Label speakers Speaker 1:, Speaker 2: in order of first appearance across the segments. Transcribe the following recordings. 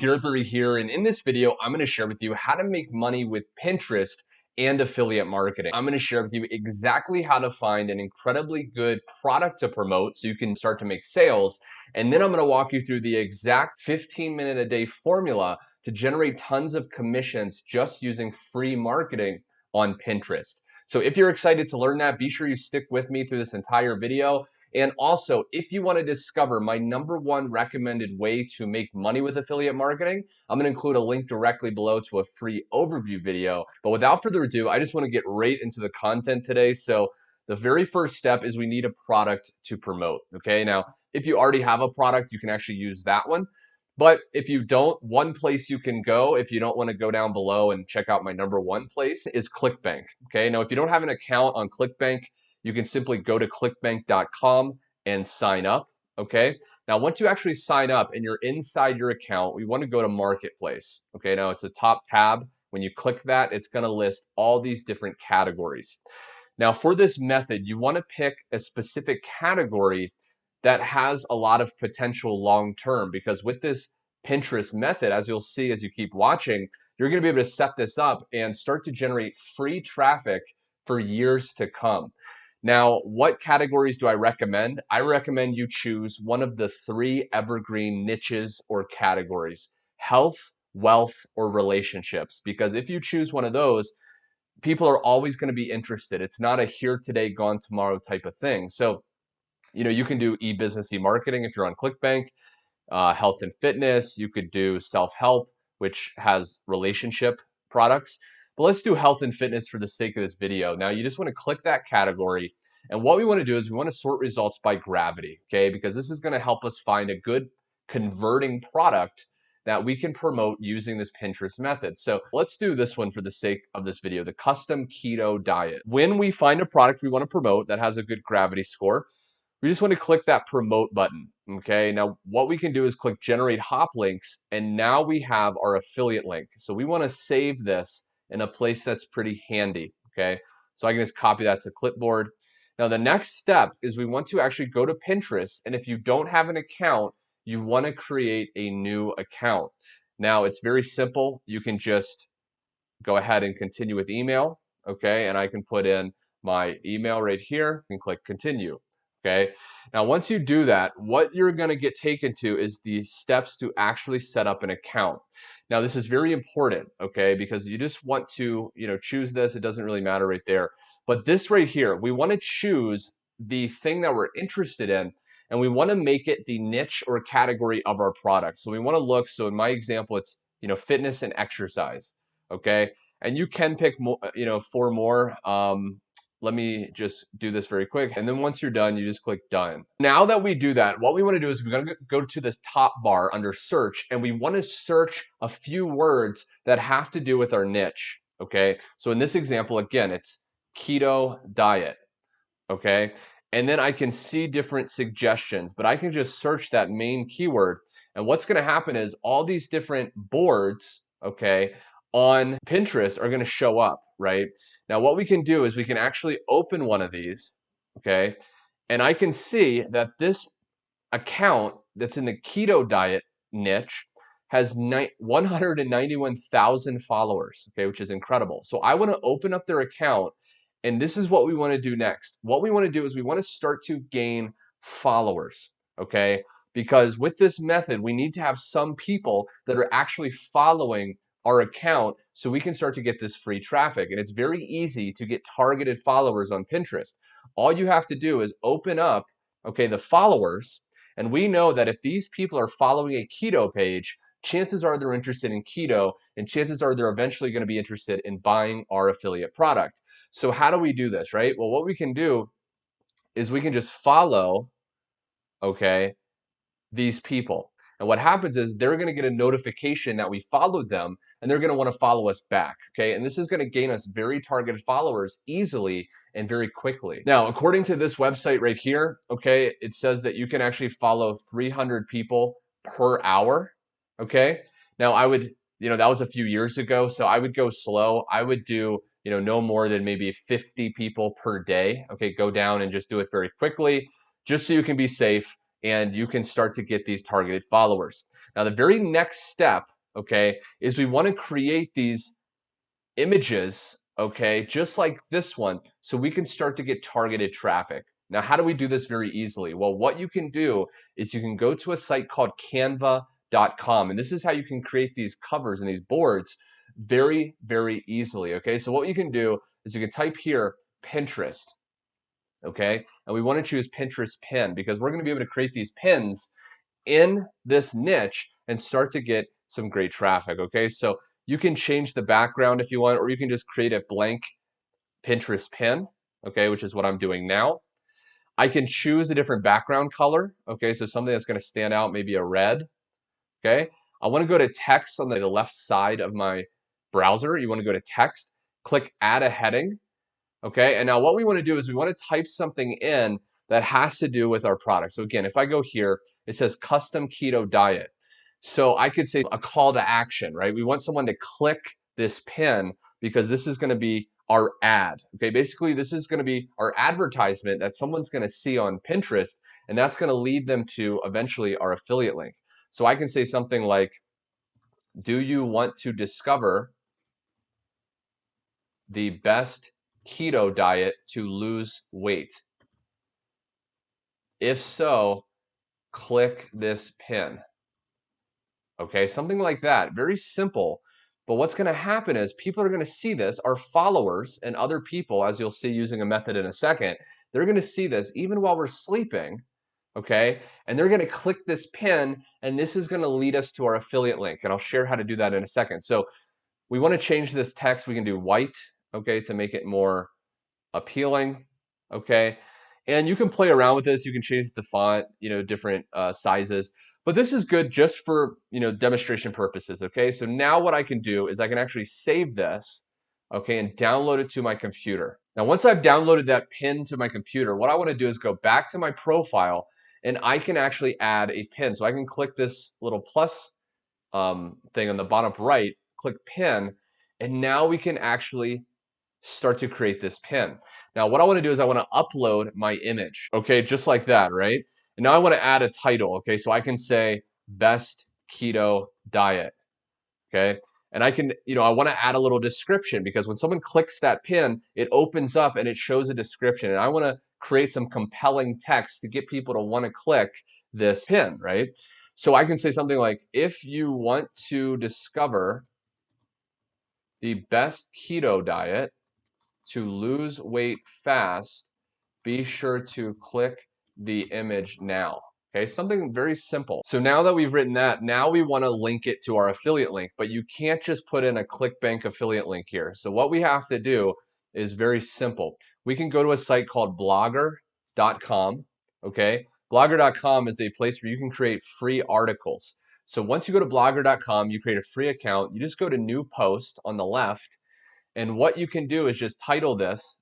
Speaker 1: Garrett here, and in this video, I'm going to share with you how to make money with Pinterest and affiliate marketing. I'm going to share with you exactly how to find an incredibly good product to promote so you can start to make sales. And then I'm going to walk you through the exact 15-minute a day formula to generate tons of commissions just using free marketing on Pinterest. So if you're excited to learn that, be sure you stick with me through this entire video. And also, if you want to discover my #1 recommended way to make money with affiliate marketing, I'm going to include a link directly below to a free overview video. But without further ado, I just want to get right into the content today. So the very first step is we need a product to promote. Okay, now if you already have a product, you can actually use that one. But if you don't, one place you can go, if you don't want to go down below and check out my #1 place, is ClickBank. Okay, now if you don't have an account on ClickBank, you can simply go to clickbank.com and sign up. Okay, now once you actually sign up and you're inside your account, we want to go to Marketplace. Okay, now it's a top tab. When you click that, it's going to list all these different categories. Now for this method, you want to pick a specific category that has a lot of potential long term, because with this Pinterest method, as you'll see as you keep watching, you're going to be able to set this up and start to generate free traffic for years to come. Now, what categories do I recommend? I recommend you choose one of the 3 evergreen niches or categories: health, wealth, or relationships. Because if you choose one of those, people are always going to be interested. It's not a here today, gone tomorrow type of thing. So, you can do e-business, e-marketing if you're on ClickBank, health and fitness. You could do self-help, which has relationship products. But let's do health and fitness for the sake of this video. Now, you just want to click that category. And what we want to do is we want to sort results by gravity, okay? Because this is going to help us find a good converting product that we can promote using this Pinterest method. So let's do this one for the sake of this video, the custom keto diet. When we find a product we want to promote that has a good gravity score, we just want to click that promote button. Okay, now what we can do is click generate hop links, and now we have our affiliate link. So we want to save this in a place that's pretty handy. Okay, so I can just copy that to clipboard. Now the next step is we want to actually go to Pinterest, and if you don't have an account, you want to create a new account. Now it's very simple. You can just go ahead and continue with email. Okay, and I can put in my email right here and click continue. Okay, now once you do that, what you're going to get taken to is the steps to actually set up an account. Now this is very important, okay, because you just want to, choose this. It doesn't really matter right there. But this right here, we want to choose the thing that we're interested in, and we want to make it the niche or category of our product. So we want to look, so in my example, it's, fitness and exercise, okay? And you can pick more, 4 more. Let me just do this very quick. And then once you're done, you just click done. Now that we do that, what we want to do is we're going to go to this top bar under search, and we want to search a few words that have to do with our niche. Okay. So in this example, again, it's keto diet. Okay. And then I can see different suggestions, but I can just search that main keyword. And what's going to happen is all these different boards, okay, on Pinterest are going to show up, right? Now, what we can do is we can actually open one of these, okay? And I can see that this account that's in the keto diet niche has 191,000 followers, okay, which is incredible. So I want to open up their account, and this is what we want to do next. What we want to do is we want to start to gain followers, okay? Because with this method, we need to have some people that are actually following our account so we can start to get this free traffic. And it's very easy to get targeted followers on Pinterest. All you have to do is open up, okay, the followers, and we know that if these people are following a keto page, chances are they're interested in keto, and chances are they're eventually going to be interested in buying our affiliate product. So how do we do this, right? Well, what we can do is we can just follow, okay, these people. And what happens is they're going to get a notification that we followed them, and they're going to want to follow us back, okay? And this is going to gain us very targeted followers easily and very quickly. Now, according to this website right here, okay, it says that you can actually follow 300 people per hour, okay? Now, I would, that was a few years ago, so I would go slow. I would do, no more than maybe 50 people per day, okay? Go down and just do it very quickly, just so you can be safe and you can start to get these targeted followers. Now, the very next step, okay, is we want to create these images, okay, just like this one, so we can start to get targeted traffic. Now, how do we do this very easily? Well, what you can do is you can go to a site called canva.com, and this is how you can create these covers and these boards very, very easily, okay? So what you can do is you can type here Pinterest, okay? And we want to choose Pinterest pin because we're going to be able to create these pins in this niche and start to get some great traffic, okay? So you can change the background if you want, or you can just create a blank Pinterest pin, okay, which is what I'm doing now. I can choose a different background color, okay, so something that's going to stand out, maybe a red, okay? I want to go to text on the left side of my browser. You want to go to text, click add a heading, okay? And now what we want to do is we want to type something in that has to do with our product. So again, if I go here, it says custom keto diet. So I could say a call to action, right? We want someone to click this pin because this is going to be our ad. Okay, basically this is going to be our advertisement that someone's going to see on Pinterest, and that's going to lead them to eventually our affiliate link. So I can say something like, do you want to discover the best keto diet to lose weight? If so, click this pin. Okay, something like that. Very simple. But what's going to happen is people are going to see this, our followers and other people, as you'll see using a method in a second, they're going to see this even while we're sleeping, okay? And they're going to click this pin, and this is going to lead us to our affiliate link. And I'll share how to do that in a second. So we want to change this text. We can do white, okay, to make it more appealing, okay? And you can play around with this. You can change the font, different sizes. But this is good just for, demonstration purposes, okay? So now what I can do is I can actually save this, okay, and download it to my computer. Now, once I've downloaded that pin to my computer, what I want to do is go back to my profile, and I can actually add a pin. So I can click this little plus thing on the bottom right, click pin, and now we can actually start to create this pin. Now, what I want to do is I want to upload my image, okay, just like that, right? And now I want to add a title, okay? So I can say best keto diet, okay? And I can, I want to add a little description because when someone clicks that pin, it opens up and it shows a description. And I want to create some compelling text to get people to want to click this pin, right? So I can say something like, if you want to discover the best keto diet to lose weight fast, be sure to click the image now. Okay, something very simple. So now that we've written that, now we want to link it to our affiliate link, but you can't just put in a ClickBank affiliate link here. So what we have to do is very simple. We can go to a site called blogger.com, okay? Blogger.com is a place where you can create free articles. So once you go to blogger.com, you create a free account, you just go to new post on the left, and what you can do is just title this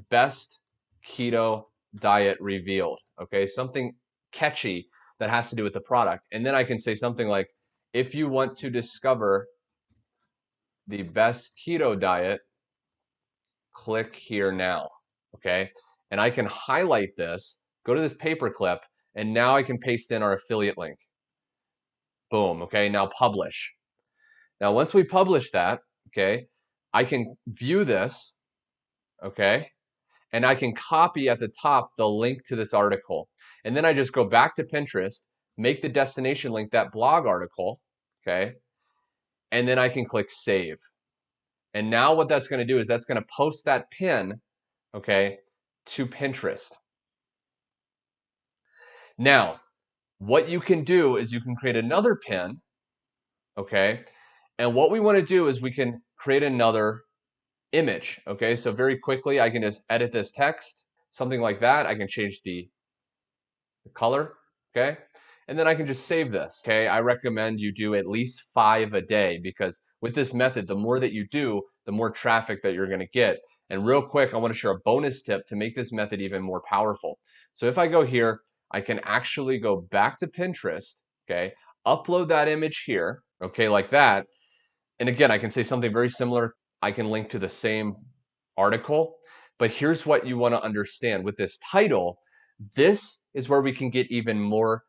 Speaker 1: best keto diet revealed, okay? Something catchy that has to do with the product. And then I can say something like, if you want to discover the best keto diet, click here now, okay? And I can highlight this, go to this paperclip, and now I can paste in our affiliate link. Boom, okay? Now publish. Now once we publish that, okay, I can view this, okay? And I can copy at the top the link to this article. And then I just go back to Pinterest, make the destination link that blog article, okay? And then I can click save. And now what that's going to do is that's going to post that pin, okay, to Pinterest. Now, what you can do is you can create another pin, okay? And what we want to do is we can create another image, okay? So very quickly, I can just edit this text, something like that. I can change the color, okay? And then I can just save this, okay? I recommend you do at least 5 a day because with this method, the more that you do, the more traffic that you're gonna get. And real quick, I wanna share a bonus tip to make this method even more powerful. So if I go here, I can actually go back to Pinterest, okay? Upload that image here, okay, like that. And again, I can say something very similar. I can link to the same article, but here's what you wanna understand. With this title, this is where we can get even more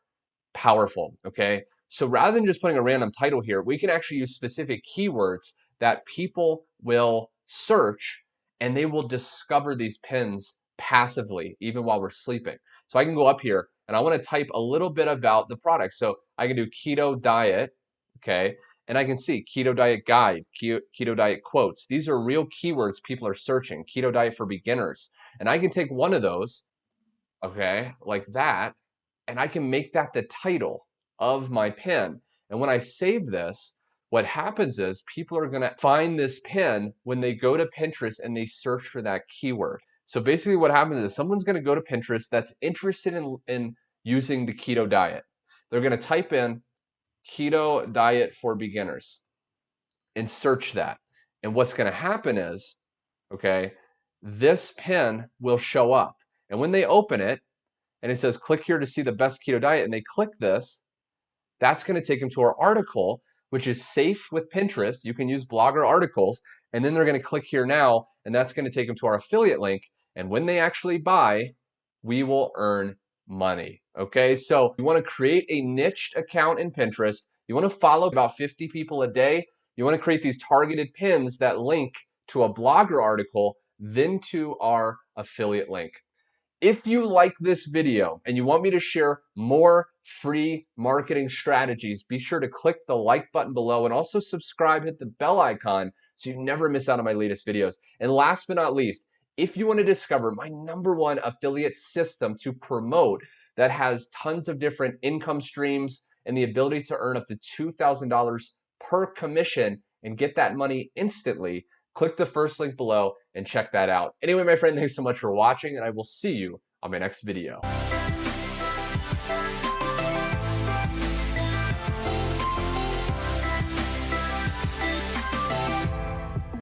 Speaker 1: powerful, okay? So rather than just putting a random title here, we can actually use specific keywords that people will search and they will discover these pins passively, even while we're sleeping. So I can go up here and I want to type a little bit about the product. So I can do keto diet, okay? And I can see keto diet guide, keto diet quotes. These are real keywords people are searching, keto diet for beginners. And I can take one of those, okay, like that, and I can make that the title of my pin. And when I save this, what happens is people are gonna find this pin when they go to Pinterest and they search for that keyword. So basically what happens is someone's gonna go to Pinterest that's interested in using the keto diet. They're gonna type in keto diet for beginners and search that. And what's gonna happen is, okay, this pin will show up. And when they open it, and it says click here to see the best keto diet, and they click this, that's going to take them to our article, which is safe with Pinterest. You can use blogger articles, and then they're going to click here now, and that's going to take them to our affiliate link. And when they actually buy, we will earn money. Okay, so you want to create a niched account in Pinterest. You want to follow about 50 people a day. You want to create these targeted pins that link to a blogger article, then to our affiliate link. If you like this video and you want me to share more free marketing strategies, be sure to click the like button below and also subscribe, hit the bell icon so you never miss out on my latest videos. And last but not least, if you want to discover my #1 affiliate system to promote that has tons of different income streams and the ability to earn up to $2,000 per commission and get that money instantly, click the first link below and check that out. Anyway, my friend, thanks so much for watching, and I will see you on my next video.